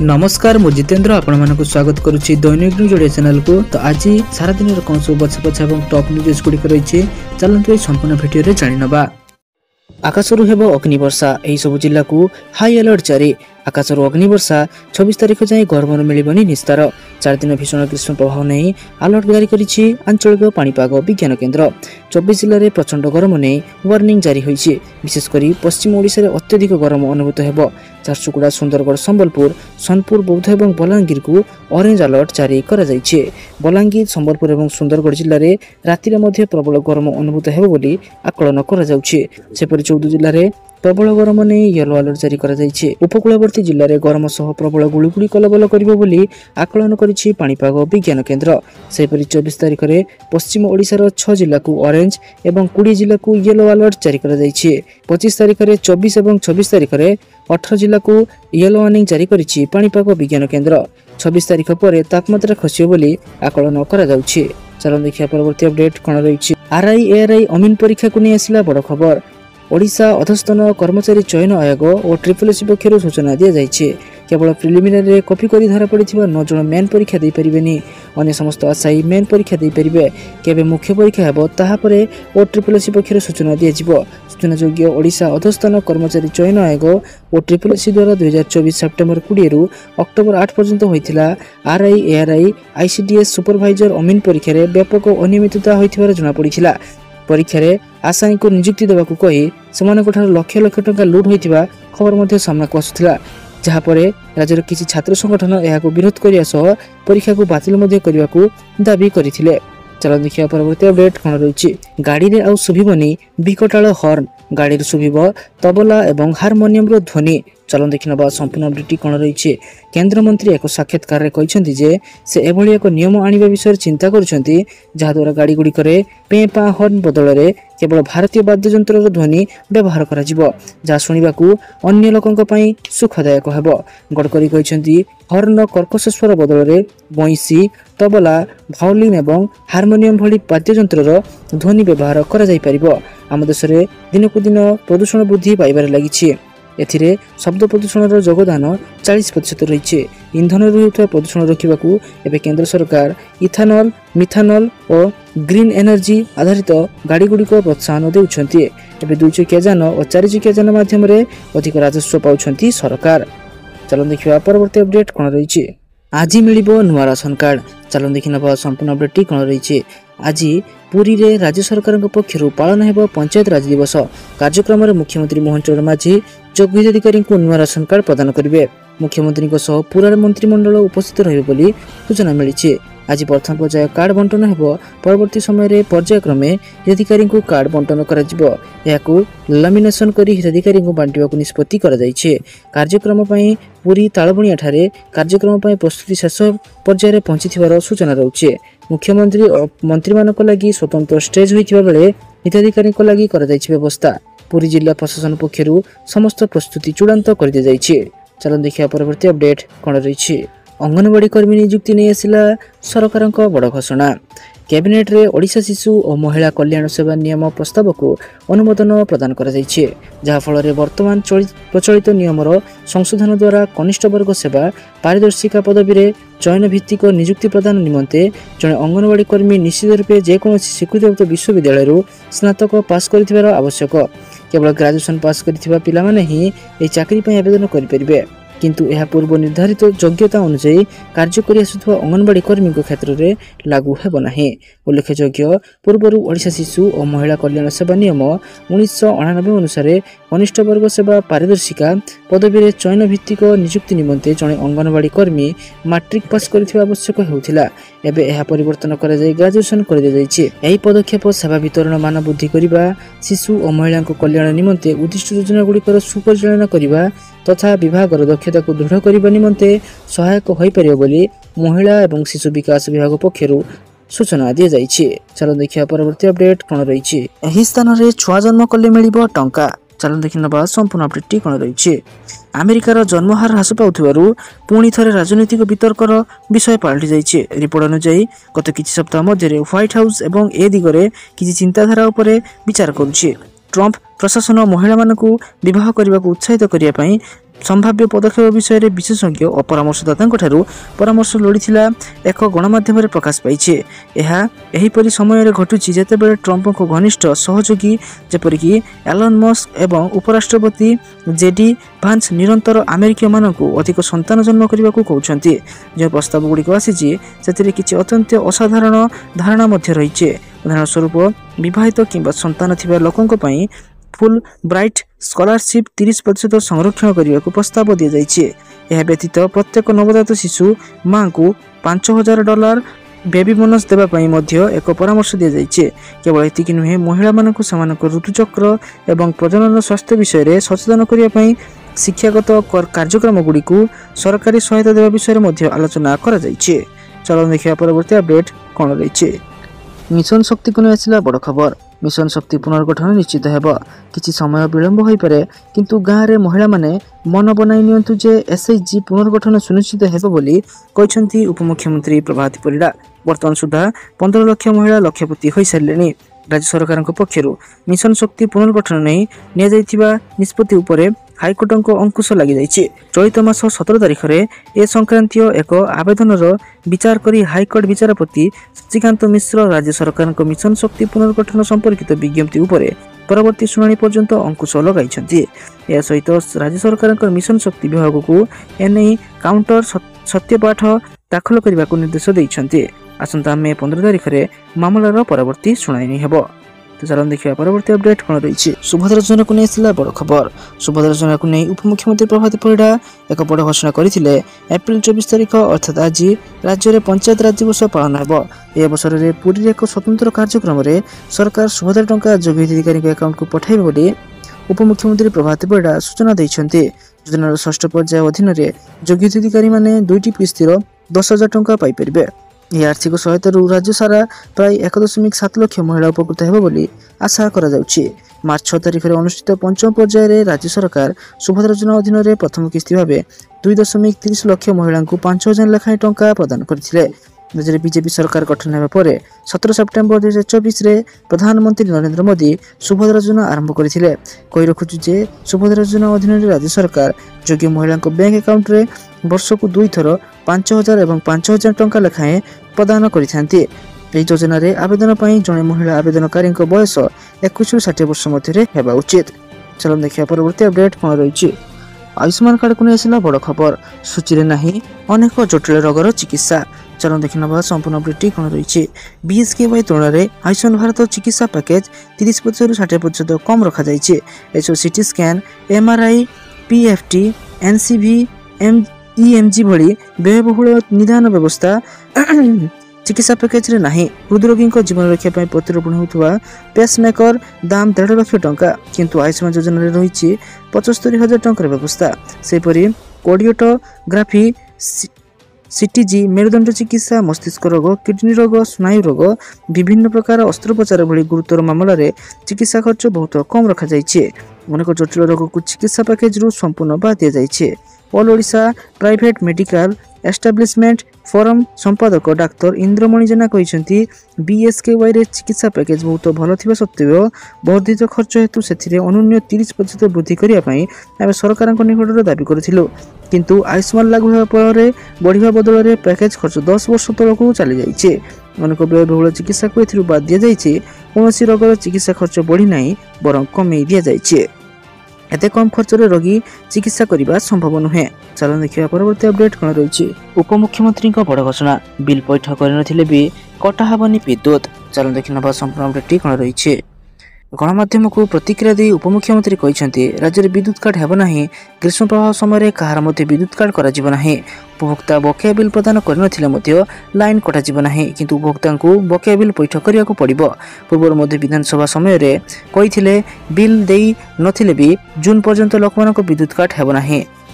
नमस्कार मु जितेंद्र आपण मानक स्वागत करुच्ची दैनिक न्यूज ओडिया चैनल को। तो आज सारा दिन कौन सब बछा बछा और टॉप न्यूज गुड़िक रही चलते संपूर्ण भिडियो रे जानि नबा। आकाशरू हेबो अग्निवर्षा एही सब जिल्ला को हाई अलर्ट जारी। आकाशरू अग्निवर्षा 26 तारिख जाए गरमर मिलबनी निस्तार। 4 दिन भीषण ग्रीष्म प्रभाव नहीं अलर्ट जारी करिछि आंचलिक पाणीपाग विज्ञान केन्द्र। 24 जिले में प्रचंड गरम नहीं वार्निंग जारी होइछि। विशेषकर पश्चिम ओडिशा रे अत्यधिक गरम अनुभूत हेबो। झारसुगुड़ा, सुंदरगढ़, संबलपुर, सोनपुर, बौद्ध और बलांगीर को ऑरेंज अलर्ट जारी करा जाइछे। बलांगीर, संबलपुर और सुंदरगढ़ जिले में रातिर मध्य प्रबल गरम अनुभूत हेबो बोली आकलन करा जाउछे। सेपरि 14 जिले में प्रबल गरम नहीं येलो अलर्ट जारी करा जाइछे। उपकूलवर्ती जिले में गरम सह प्रबल गुळुगुळी कलबल करिबो बोली आकलन करिछि पाणीपाग विज्ञान केन्द्र। सेपरि 24 तारिख में पश्चिम ओडिशार 6 जिला को ऑरेंज और 20 जिला को येलो अलर्ट जारी करा जाइछे। 25 तारिख में 24 और 26 तारिख में 18 जिला को येलो वार्निंग जारी करिछि पाणीपाग विज्ञान केन्द्र। 26 तारिख पर तापमात्रा खसियो बोली आकलन करा जाउछि। चलो देखिया परवर्ती अपडेट कोन रहिछि। आरआई एआरआई अमीन परीक्षा को नहीं आसिला बड़ खबर। ओडिशा अधस्तन कर्मचारी चयन आयोग और ट्रिपलएससी पक्षर सूचना दि जाइए। केवल प्रिलिमिनारी कॉपी करी धरा पड़ी 9 जन मेन परीक्षा दे परिबेनी। अन्य समस्त आशायी मेन परीक्षा दे परिबे। केबे मुख्य परीक्षा हेबो ताहा परे और ट्रिपलएससी पक्षर सूचना दि जिवो। सूचनायोग्य ओडिशा अधस्तन कर्मचारी चयन आयोग और ट्रिपलएससी द्वारा 2024 सेप्टेम्बर 20 रु अक्टोबर 8 पर्यंत होइथिला आरआई एआरआई आईसीडीएस सुपरवाइजर अमीन परीक्षा रे व्यापक अनियमितता होइथिबार जणा पड़िथिला। परीक्षा रे आसामी को नियुक्ति देवाकू कही सेमानक ठार लक्ष लक्ष टंका लुट होइथिबा खबर मध्ये सामना को आसुथिला। जहा परे राज्यर किछि छात्र संगठन एहाको विरोध करिया सह परीक्षा को बातिल मध्ये करिवाकू दाबी करिथिले। चलो देखिया परवर्ती अपडेट कोन रहिछि। गाड़ी रे आउ सुभिबनी बिकटाळ हॉर्न, गाड़ी रे सुभिब तबला एवं हारमोनियम रो ध्वनि। चलो देखिनबा संपूर्ण अपडेट कोन रहिछि। केंद्र मंत्री एक साक्षात्कार रे कहिसंती जे से एभली एक नियम आनिबा विषय चिंता करछंती जहा द्वारा गाड़ी गुडी करे पे पा हॉर्न बदल रे केवल भारतीय वाद्ययंत्र रो ध्वनि व्यवहार करा जिवो, जहा सुनिबाकू अन्य लोकंक पई सुखदायक हेबो। गडकरी कहिसंती हॉर्न कर्कश स्वर बदल रे बंसी, तबला, भायोलिन एवं हारमोनियम भली वाद्ययंत्र रो ध्वनि व्यवहार करा जाई परिबो। आम देश रे दिनकू दिन प्रदूषण वृद्धि पाइबार लागिछि। एथिरे शब्द प्रदूषण योगदान 40% रही। इंधन होता प्रदूषण रोकवाकू एवं केंद्र सरकार इथानल, मिथानल और ग्रीन एनर्जी आधारित गाड़ी गुड़िक प्रोत्साहन देउछंती। एवं 2 चकिया जान और 4 चकिया जान माध्यम अधिक राजस्व पाउछंती सरकार। चलो देखिबा परवर्ती अपडेट कोन रहिछि। आज मिलिबो नुआ राशन कार्ड। चलो देखिनबा संपूर्ण अपडेट कोन रहिछि। आज पुरी रे राज्य सरकार पक्षर पालन हेबो पंचायत राज दिवस। कार्यक्रम में मुख्यमंत्री मोहन चरण माझी जोग्य हिताधिकारी को नुआ राशन कार्ड प्रदान करेंगे। मुख्यमंत्री पूरा मंत्रिमंडल उपस्थित रहिबे बोली सूचना मिली। आज प्रथम पर्याय कार्ड बंटन हेबो। परवर्ती समय रे पर्यायक्रमे हिताधिकारी को कार्ड बंटन करा जिवो। याकू लामिनेशन करी हिताधिकारी को बांटिबाकू निष्पत्ति करा जाइछे। कार्यक्रम पई पुरी तालबणिया ठारे कार्यक्रम पई प्रस्तुति शेष पर्याय रे पहुंचीथिबार सूचना रहउछे। मुख्यमंत्री और मंत्री मानक लागि स्वतंत्र स्टेज होइथिबा बेले हिताधिकारी को लागि करा जाइछे व्यवस्था। पुरी जिला प्रशासन पक्षरु समस्त प्रस्तुति चूड़ांत कर दि जाइछे। चलो देखिया परवर्ती अपडेट कोन रहिछि। अंगनवाड़ी कर्मी नियुक्ति नहीं आसिला सरकार बड़ घोषणा। कैबिनेट रे ओडिशा शिशु और महिला कल्याण सेवा नियम प्रस्ताव को अनुमोदन प्रदान करा जाइछे, जहा फल रे वर्तमान प्रचलित नियमर संशोधन द्वारा कनिष्ठ वर्ग सेवा पारदर्शिका पदवी रे चयन भित्तिक नियुक्ति प्रदान निमंते जने अंगनवाड़ी कर्मी निश्चित रूपे जेकोसी स्वीकृतिप्राप्त विश्वविद्यालय स्नातक पास करिथिबार आवश्यक। केवल ग्रेजुएशन पास करिथिबा पिला माने ही ए चाकरी पय आवेदन करि परिबे, किंतु यह पूर्व निर्धारित योग्यता अनुसार कार्य करि आसुथबा अंगनवाड़ी कर्मी क्षेत्र में लागू हेब नाही। उल्लेखयोग्य पूर्व ओडिशा शिशु और महिला कल्याण सेवा नियम 1998 अनुसार कनिष्ठ वर्ग सेवा पारदर्शिका पदवी रे चयन भित्तिक नियुक्ति निमंते जने अंगनवाड़ी कर्मी मैट्रिक पास करिथिबा आवश्यक हेउथिला। एबे यह परिवर्तन करा जाय ग्रेजुएशन कर दि जाइछे। एही पदक्षेप सेवा वितरण मान वृद्धि करिबा, शिशु और महिला कल्याण निमंते उद्दिष्ट योजना गुड़िकर सुपरिचालना करिबा तथा विभागर दक्षता को दृढ़ करने निमंते सहायक हो पारिबो बोली महिला एवं शिशु विकास विभाग पक्षरु सूचना दि जाइछे। चलो देखिया परवर्ती अपडेट कोन रहिछि। एही स्थान रे छुआ जन्म कले मिलिबो टंका। चलो देखिनबा संपूर्ण अपडेट कोन रहिछि। अमेरिकार जन्महार ह्रास पाउथिबारु पुणी थरे राजनीतिक वितर्कर विषय पलटि जाइछे। रिपोर्ट अनुसार गत किछि सप्ताह मध्य व्हाइट हाउस एवं ए दिगरे किछि चिंताधारा उपरे विचार करुछि। ट्रम्प प्रशासन महिला मानकू विवाह करने को उत्साहित करने संभाव्य पदक्षेप विषय विशेषज्ञ और परामर्शदाता परामर्श लोड़ीला एक गणमाध्यम प्रकाश पाई। यह समय घटुची जितेबाला ट्रंप को घनिष्ठ सहयोगी जेपरिक एलन मस्क एवं उपराष्ट्रपति जेडी भांस निरंतर अमेरिकीय मानक अधिक संतान जन्म करने को कहते। जो प्रस्ताव गुड़िक आसी किसी अत्यंत असाधारण धारणा रही। उदाहरण स्वरूप विवाहित कि संतान थिबा लोकों फुल ब्राइट स्कॉलरशिप 30% संरक्षण करने को प्रस्ताव दि जाइए। यह व्यतीत प्रत्येक नवजात शिशु मां को $5000 बेबी बोनस देवाई एक परामर्श दि जाइए। केवल एतिक नुहे महिला मानक ऋतुचक्र एवं प्रजनन स्वास्थ्य विषय में सचेतन करने शिक्षागत कार्यक्रम गुड़ी को सरकारी सहायता देवा विषय आलोचना कर। चलो देखिए परवर्ती अपडेट कौन रही। मिशन शक्ति को नहीं आसला बड़ खबर। मिशन शक्ति पुनर्गठन निश्चित होगा। किछि समय विलंब हो पारे किंतु गाँव में महिला माने मन बनाई नियंतु जे एसएचजी पुनर्गठन सुनिश्चित हेबो बोली कहछंती उपमुख्यमंत्री प्रभात परिड़ा। वर्तमान सुधा 15 लाख महिला लक्ष्यपूर्ति हो सारे। राज्य सरकार पक्षर मिशन शक्ति पुनर्गठन नहीं निष्पत्ति उपरे हाइकोर्ट को अंकुश लगी। चलित मास 17 तारिख में ए संक्रांतीय एक आवेदन विचार करी हाइकोर्ट विचारपति शशिकांत मिश्र राज्य सरकार मिशन शक्ति पुनर्गठन संपर्कित विज्ञप्ति उपरे परवर्ती शुणाणी पर्यंत अंकुश लगाई। यह सहित राज्य सरकार मिशन शक्ति विभाग को एने काउंटर सत्यपाठ दाखल करने को निर्देश देते। आसंता मे 15 तारिख में मामलार परवर्ती शुणाणी हेब। तो चलो देखिए परवर्ती अपडेट कौन रही। सुभद्रा योजना को नहीं बड़ खबर। सुभद्रा योजना को नहीं उपमुख्यमंत्री प्रभात परिड़ा एक बड़ घोषणा करते। एप्रिल 24 तारिख अर्थात आज राज्य में पंचायत राज दिवस पालन हो। यह अवसर में पुरी एक स्वतंत्र कार्यक्रम में सरकार सुभद्रा टंका योग्य हिताधिकारी अकाउंट को पठाइबे बोली उपमुख्यमंत्री प्रभात परिड़ा सूचना देते। योजनार 6ठ पर्याय अधीन योग्य हिताधिकारी माने 2टी किस्तिर 10,000 टंका पाइपर। यह आर्थिक सहायता राज्य सारा प्राय 1.7 लाख महिला उपकृत हेबो बोली आशा करा जाउछि। मार्च 6 तारिख में अनुष्ठित पंचम पर्याय राज्य सरकार सुभद्रा योजना अधीन प्रथम किस्ती भाव 2.30 लाख महिला को 5,000 लेखाएं टंका प्रदान करथिले। राज्य बीजेपी सरकार गठन होगा पर 17 सेप्टेम्बर 2024 में प्रधानमंत्री नरेंद्र मोदी सुभद्रा योजना आरंभ करथिले। कही रखुछु जे सुभद्रा योजना अधीन राज्य सरकार योग्य महिला बैंक अकाउंट रे वर्ष को 2 थर 5,000 और 5,000 टंका लेखाएं प्रदान करथियांती। यह योजना रे आवेदन पई जणे महिला आवेदनकारी बयस 21 ରୁ 60 वर्ष मध्य हेबा उचित। चलो देखिए परवर्ती अपडेट कौन रही। आयुष्मान कार्ड को नहीं आसला बड़ खबर। सूची में नहीं अनेक जटिल रोगर चिकित्सा। चलो देखि नबा संपूर्ण अपडेट कौन रही। बीएसकेवाई तुलना में आयुष्मान भारत चिकित्सा पैकेज 30% ରୁ 60% कम रखा जाइए। SO CT scan MRI PFT NCV EMG भली व्ययबहुल निदान व्यवस्था चिकित्सा पैकेज रे नाही। हृदरोगी जीवन रक्षा प्रतिरोपण होता पेसमेकर दाम 1.5 लाख टंका किंतु आयुष्मान योजना रही 75,000 टंकार व्यवस्था। सेपरी कोर्डियोटोग्राफी सीटीजी मेरुदंड चिकित्सा मस्तिष्क रोग किडनी रोग स्नायु रोग विभिन्न प्रकार अस्त्रोपचार भली गुरुतर मामला रे चिकित्सा खर्च बहुत कम रखा जाइए। अनेक जटिल रोग को चिकित्सा पैकेज रु संपूर्ण बाद दि जाइए। All Odisha private medical establishment forum संपादक डाक्तर इंद्रमणि जेना कहते बीएसकेवाई रे चिकित्सा पैकेज बहुत भल थिबा सत्त्वे वर्धित खर्च हेतु से अनुन्य 30% वृद्धि करने आम सरकार निकट दाबी करूँ किंतु आयुष्मान लागू होगा पर बढ़िया बदल में पैकेज खर्च 10 वर्ष तल को चली जाइए। अनेक व्ययबहुल चिकित्सा को एथि बाद दि जाइए। कौन रोगर चिकित्सा खर्च बढ़ी ना बर कमे दि जाइए। एते कम खर्च रे रोगी चिकित्सा करने संभव नुहे। चलो देखिए परवर्ती अपडेट कौन रही। उपमुख्यमंत्री बड़ घोषणा बिल पैठ कर भी कटा हेबनी विद्युत। चलो देखि नबा संपूर्ण अपडेट कौन रही। गणमाध्यम को प्रतिक्रिया दी उपमुख्यमंत्री कहते राज्य में विद्युत काट हेब ना। ग्रीष्म प्रवाह समय कहार मध्य विद्युत काट कर उपभोक्ता बकेया बिल प्रदान कर लाइन कटा किंतु उपभोक्ता को बकेया बिल पैठ करने को पड़ो। पूर्व मध्य विधानसभा समय कहते बिल दे नथिले भी जून पर्यंत लोक विद्युत काट हेब ना।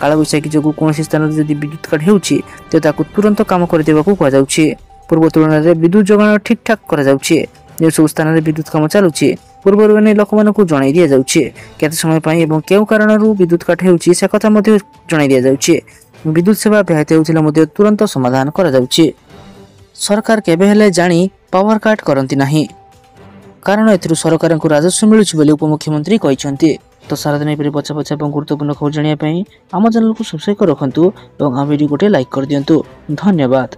कालबैशाखी जो कौन स्थान जदि विद्युत काट होउछि तो तुरंत काम करदेवा कहुछि। पूर्व तुलन में विद्युत जोगाण ठीक ठाक कर जो सब स्थान में विद्युत काम चलुछि पूर्व लोक मानक जणाई दि जाउछि केते समय पई एवं केउ कारणरू विद्युत काट हेउछि से कथा मध्ये जणाई दि जाउछि। विद्युत सेवा ब्याहत हेउथिला मध्ये तुरंत समाधान करा जाउछि। सरकार केबे हेले जानी पावर काट करंती नाही कारण एथरु सरकार को राजस्व मिलुछि बोली उपमुख्यमंत्री कहिसंती। तो सारा दिन एपरि बछा बछा और गुरुत्वपूर्ण खबर जानिया पई आम चैनल को सब्सक्राइब कर रखंतु और आ वीडियो गोटे लाइक कर दियंतु। धन्यवाद।